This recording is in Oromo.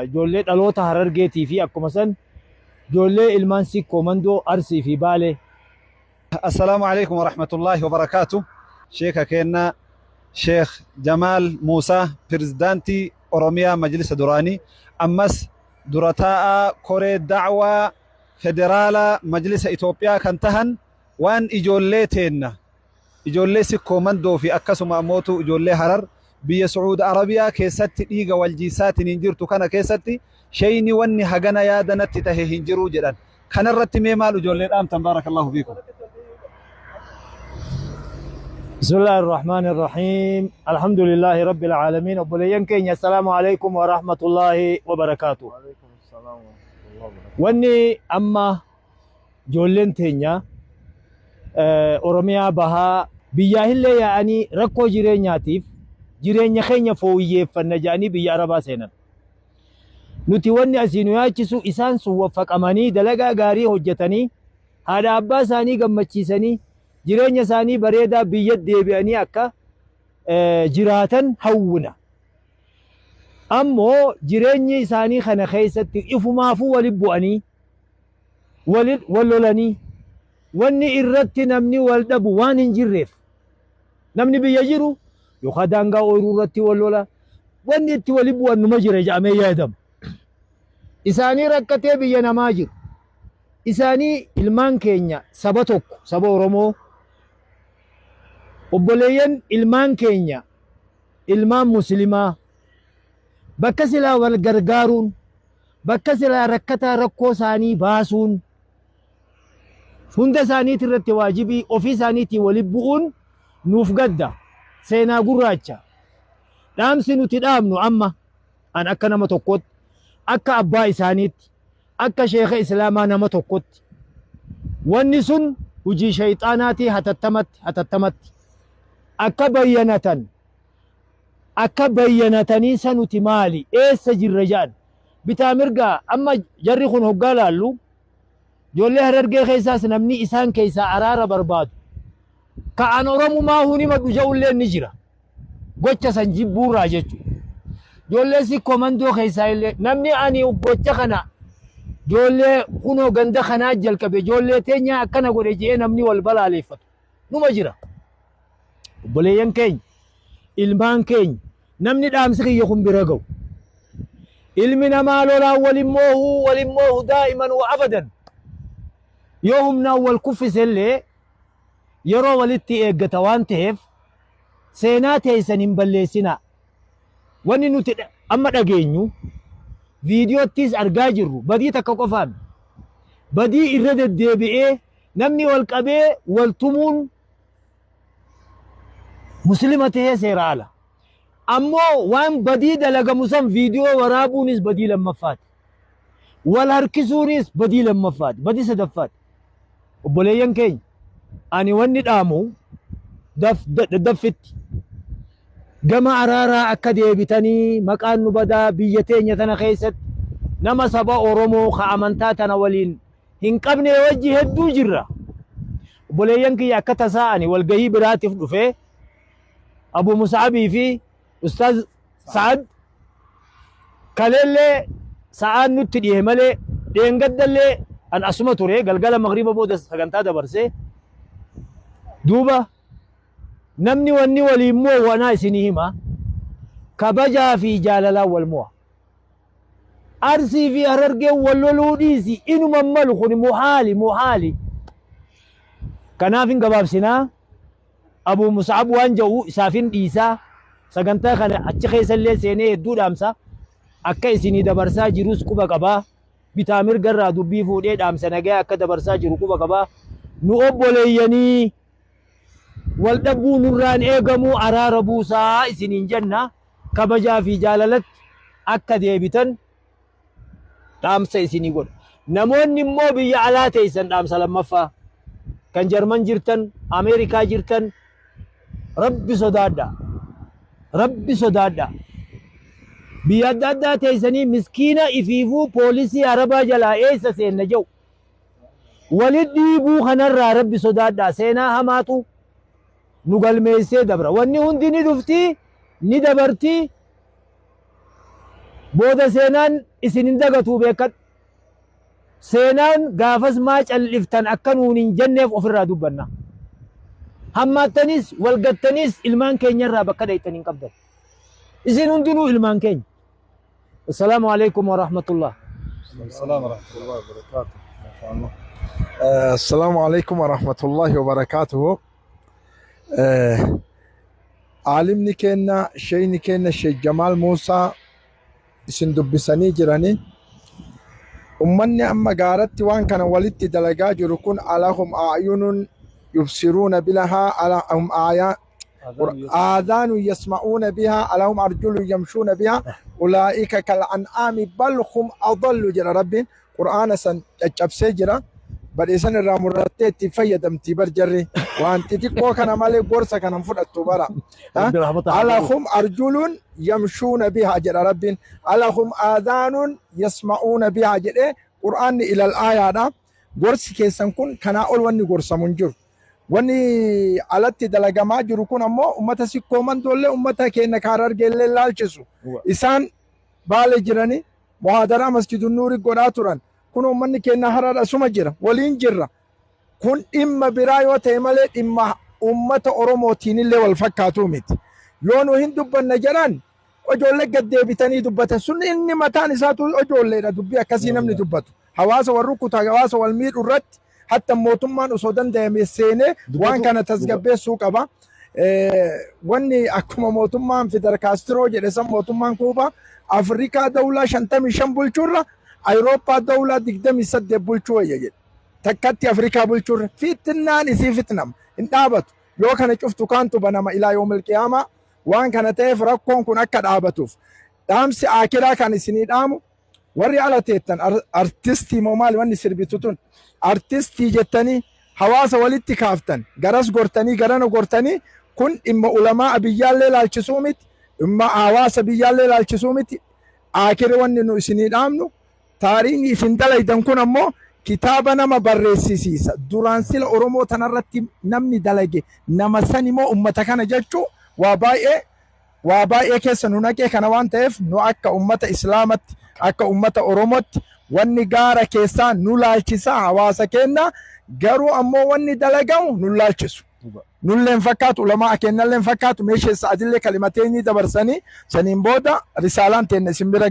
ijoollee dhaloota Harargeetii fi akkuma san ijoollee ilmaan Sikkoomandoo Arsii fi Baalee. السلام عليكم ورحمة الله وبركاته. شيخ كينا شيخ جمال موسى بريزدانتي أوروميا مجلس دوراني أمس درتاء كوري دعوة فدرالة مجلس إثيوبيا كنتهن وان إجوليتين إجولي سكومندو في أكسو موتو إجولي حرر بي سعود عربيا كيستي إيغا والجيسات ننجرتو كان كيستي شيني واني حقنا يادنت تهي هنجرو جدا كان الرتمي مال إجولي الآم تبارك الله فيكم. بسم الله الرحمن الرحيم الحمد لله رب العالمين وبلين كين السلام عليكم ورحمة الله وبركاته. وعليكم السلام ورحمة الله وبركاته. واني أما جولين تينيا أوروميا بها بياه اللي يعني ركو جيرينياتيف جيرينيا خينيا فوية فنجاني بيا ربا سينا نتي واني أسينوياتيسو إسان سوفق أماني دلقا غاري هجتني هذا أبا ساني قمتشيساني jireenya isaanii bareedaa biyya deebi'anii akka jiraatan hawwina. Ammoo jireenyi isaanii kana keessatti ifumaafuu waliin bu'anii wal lolanii wanni irratti namni wal dhabu waan hin jirreef namni biyya jiru yookaan daangaa ooyiruu irratti wal lola wanni itti waliin bu'an numa jira jedhamee yaadamu. Isaanii rakkatee biyya namaa jiru. Isaanii ilmaan keenya saba tokko saba Oromoo obboleeyyan ilmaan keenya ilmaan muslimaa bakka silaa wal gargaaruun bakka silaa rakkataa rakkoo isaanii baasuun hunda isaaniitii irratti waajibii ofii isaaniitii waliin bu'uun nuuf gadda seenaa gurraacha dhaamsi nuti dhaamnu amma an akka nama tokkotti akka abbaa isaaniitti akka sheekha islaamaa nama tokkotti wanni sun hujii shayxaanaatii hatattamatti akka bayyanatanii sanuti maali eessa jirra jaan bitaa mirgaa amma jarri kun hoggaa laallu ijoollee Harargee keessaas namni isaan keessaa araara barbaadu ka'an Oromumaa huni madhu ja'ullee ni jira gocha san jibbuurraa jechuudha. Ijoollee Sikkoomandoo keessaa illee namni ani gocha kana ijoollee kunoo ganda kanaa jalqabe ijoollee teenya akkana godhe jee namni wal balaaleeffatu numa jira. Obboleeyyan keenya ilmaan keenya namni dhaamsi kiyya kun bira ga'u ilmi namaa lolaan walin moohu daa'iman wa abadan yoo humnaan wal kuffisellee yeroo walitti eeggata waan ta'eef seenaa teessan hin balleessinaa. Wanni nuti amma dhageenyu viidiyoottis argaa jirru badii takka qofaan badii irra deddeebi'ee namni wal qabee wal tumuun muslima ta'ee seera ala. Ammoo waan badii dalagamu san viidiyoo waraabuunis badii lammaffaati. Wal harkisuunis badii lammaffaati. Badii sadaffaati. Obboleeyyan keenya ani wanni dhaamu daffitti gama araaraa akka deebitanii maqaan nu badaa biyya teenya tana keessatti nama saba Oromoo ka amantaa tana waliin hin qabne wajji hedduu jirra. Obboleeyyan kiyya akka tasaa'ani walgahii biraatiif dhufee Abu Musaabii fi Ustaaz Sa'ad kaleellee sa'aan nutti dhihe malee dheengaddallee an asuma ture galgala magriba booda sagantaa dabarsee duuba namni wanni waliin moo wanaa isinii hima kabajaa fi jaalalaa wal mo'a. Arsii fi Harargeen wal loluu dhiisi inuma malu kun muhaali. Kanaaf hin gabaabsinaa Abu Musaab waan ja'u isaafin dhiisaa sagantaa kana achi keessallee seenee hedduu dhaamsa akka isinii dabarsaa jirus quba qabaa bitaa mirgarraa dubbii fuudhee dhaamsa nagaa akka dabarsaa jiru quba qabaa. Nu obboleeyyanii wal dhabbuu nurraan eegamuu araara buusaa isiniin jenna kabajaa fi jaalalatti akka deebitan dhaamsa isinii godha. Namoonni immoo biyya alaa teessan dhaamsa lammaffaa kan Jarman jirtan Ameerikaa jirtan Rabbi sodaadha. Biyya adda addaa teessanii miskiina ifiifuu poolisii Arabaa jalaa eessa seenna jedhu walit dhiibuu kanarraa Rabbi sodaadha. Seenaa hamaatu nu galmeessee dabra. Wanni hundi ni dhufti ni dabarti booda seenaan isin hin dagatuu beekan seenaan gaafas maa calliftan akka nuun hin jenneef ofirraa dubbanna hammaattanis walgattanis ilmaan keenyarraa bakka dhaytan hin qabdan isin hundinuu ilmaan keenya assalaamu alaykum wa rahmatullah السلام ورحمة الله وبركاته. ما شاء الله. السلام عليكم ورحمة الله وبركاته. عالمني كنا شيني كنا شيخ جمال موسى سندب بسني جراني أمني أما قارت وان كان ولدت دلقاج ركون علىهم أعين يبصرون بها علىهم آذان يسمعون بها علىهم أرجل يمشون بها أولئك كالأنعام بل هم أضل جرى ربي قرآن سن أجبسي جرى بديسن الرامرتي تفيدم تبر جري وأنت تقوى كان مالي بورسا كان مفرد تبرا علىهم أرجل يمشون بها جرى ربي علىهم آذان يسمعون بها جرى قرآن إلى الآية بورس كيسن كن كان أول وني بورسا منجر wani alatti dalagamaa jiru kun ammoo ummata sikkooman dolle ummata keenya kaarargeellee laalchisu isaan baale jirani muhaadaraa masjidun nuuri godhaa turan kun ummanni keenya harar asuma jira waliin jirra kun dhimma biraa yoo ta'e malee dhimma ummata oromootiinillee wal fakkaatuu miti yoo nu hin dubbanna jedhan ijoollee gaddeebitanii dubbata sun inni mataan isaatu ijoolleedha dubbii akkasii namni dubbatu hawaasa wal rukutaa hawaasa wal miidhu irratti hatta mootummaan osoo danda'ame seenee waan kana tasgabbeessuu qaba wanni akkuma mootummaan Fidel Castro jedhe san mootummaan Kuubaa Afrikaa dawlaa 55 bulchuurra Awurooppaa dawlaa 28 bulchuu wayya jedhe takkatti Afrikaa bulchuurra fitnaan isii fitnam hin dhaabatu yoo kana cuftu kaantu banama ilaa yoomil qiyaamaa waan kana ta'eef rakkoon kun akka dhaabatuuf dhaamsi akiraa kan isinii dhaamu warri ala teettan artistii moo maali wanni sirbitu tun artistii jettanii hawaasa walitti kaaftan garas gortanii garana gortanii kun dhimma ulamaa biyyaallee laalchisuu miti dhimma hawaasa biyyaallee laalchisuu miti akira wanni nu isinii dhaamnu taariikni isin dalaydan kun ammoo kitaaba nama barreessisiisa duraan sila oromoo tanarratti namni dalage nama san immoo ummata kana jechuu waa baay'ee keessa nu naqee kana waan ta'eef nu akka ummata islaamatti akka ummata oromootti wanni gaara keessaa nu laalchisa hawaasa keenya garuu ammoo wanni dalagamu nu laalchisu nulleen fakkaatu ulamaa kennalleen fakkaatu meesheessa adillee kalimateenii dabarsanii saniin booda risaalaan teenne isin bira